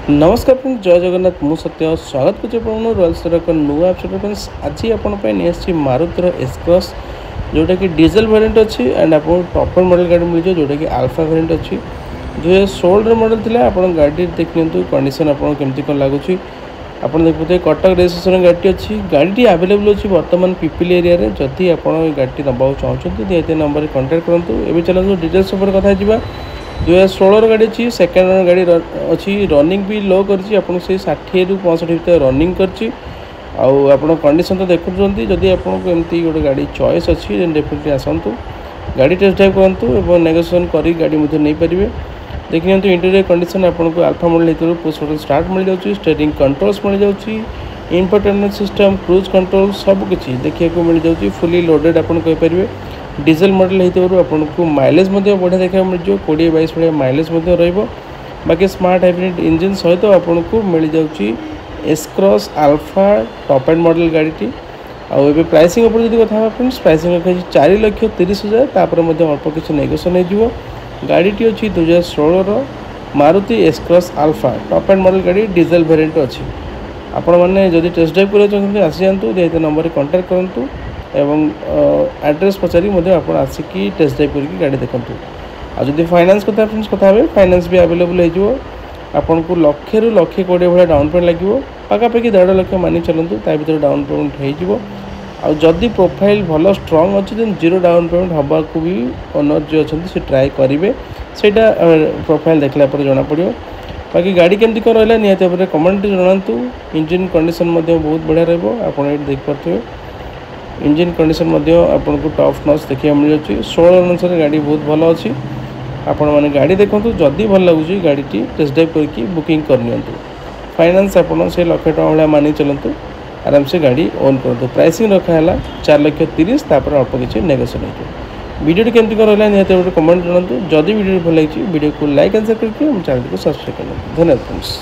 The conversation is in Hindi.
नमस्कार फ्रेंड्स, जय जगन्नाथ। मु सत्य स्वागत करुच्ची रॉयल स्टोर एक नुआ एपिसोड। फ्रेंड्स आज आपसी मारुतिर एस क्रॉस जोटा कि डीजल वेरिएंट अच्छी एंड आप टॉपर मॉडल गाड़ी मिल जाए जोटा कि अल्फा वेरिएंट अच्छी 2016 मॉडल थिला। आपण गाड़ी देखिए कंडीशन आपको केमती कौन लगुच आप देखते कटक रजिस्ट्रेशन गाड़ी अच्छी। गाड़ी अवेलेबल अच्छी बर्तमान पिपिल एरिया रे। जदि आप गाड़ी नवा चाहते दिए नंबर कॉन्टैक्ट करूँ। एवं चलते डिटेल्स उपर कथा 2016 गाड़ी अच्छी सेकेंड हैंड गाड़ी अच्छी रनिंग भी लो कर 60 ରୁ 65 भितर रनिंग कर कंडीशन तो देखुं जदि आपको एमती गोटे गाड़ी चॉइस अच्छी डेफिनेटली आसतु गाड़ी टेस्ट ड्राइव करूँ नेगोशिएशन कर गाड़ी नहीं पारे। देखिए इंटीरियर कंडीशन आपको अल्फा मॉडल होती पुश बटन स्टार्ट मिल जाऊँगी, स्टीयरिंग कंट्रोल्स मिल जाऊँगी, इंफोटेनमेंट सिस्टम, क्रूज कंट्रोल सबकि देखा मिल जाऊँगी। फुली लोडेड आपरे। डीजल मॉडल होते आपको माइलेज बढ़िया देखा मिल जाए 20-22 भाई माइलेज बाकी स्मार्ट हाइब्रिड इंजन सहित आपको मिल जाऊँगी S cross alpha top and model गाड़ी। आउ प्राइसिंग उपर जो कथा फ्रेंड्स प्राइसिंग रखा 4,30,000 तापर अल्प किसी नेगोशिएशन हो। गाड़ी अच्छी 2016 Maruti S cross alpha top and model गाड़ी डीजल वेरिएंट अच्छी। आपण मैंने जदि टेस्ट ड्राइव करना चाहते आसी जातु दिए नंबर कॉन्टैक्ट करूँ एवं एड्रेस पचारि आप आसिकी टेस्ट ड्राइव करके गाड़ी देखूँ। आदि फाइनान्स कथा फ्रेंड्स कथा फाइनान्स भी अवेलेबल हो आपन को 1,00,000 ରୁ 1,20,000 भाई डाउन पेमेंट लगे पाखापाखि 1.5 लाख मानि चलतु भर डाउन पेमेंट हो। जदि प्रोफाइल भल स्ट्रंग अच्छी देन जीरो डाउन पेमेंट हवा को भी ओनर जो अच्छा से ट्राए करेंगे सेटा प्रोफाइल देखला पर जना पड़ो। बाकी गाड़ी केमती कौन रहा निहती भाव कमेंट जनातु। इंजिन कंडीशन बहुत बढ़िया रही देखिए इंजिन कंडीशन आपको टॉप नॉच देखा मिल जाए 16 अनुसार गाड़ी बहुत भल अच्छी। आपण मैंने गाड़ी देखूँ जदि भल लगुच गाड़ी टेस्ट ड्राइव करके बुकिंग करनी। फाइनान्स आप 1,00,000 भाई मानि चलतु आराम से गाड़ी ओन करूँ। प्राइसिंग रखा है 4,30,000 तापर अल्प किसी नेगोशिएशन हो। वीडियो केमती कौन रहा निहती भाव कमेंट जनातु। जदि वीडियो भल लगी वीडियो को लाइक एंड शेयर करके चैनल को सब्सक्राइब करना। धन्यवाद फ्रेंड्स।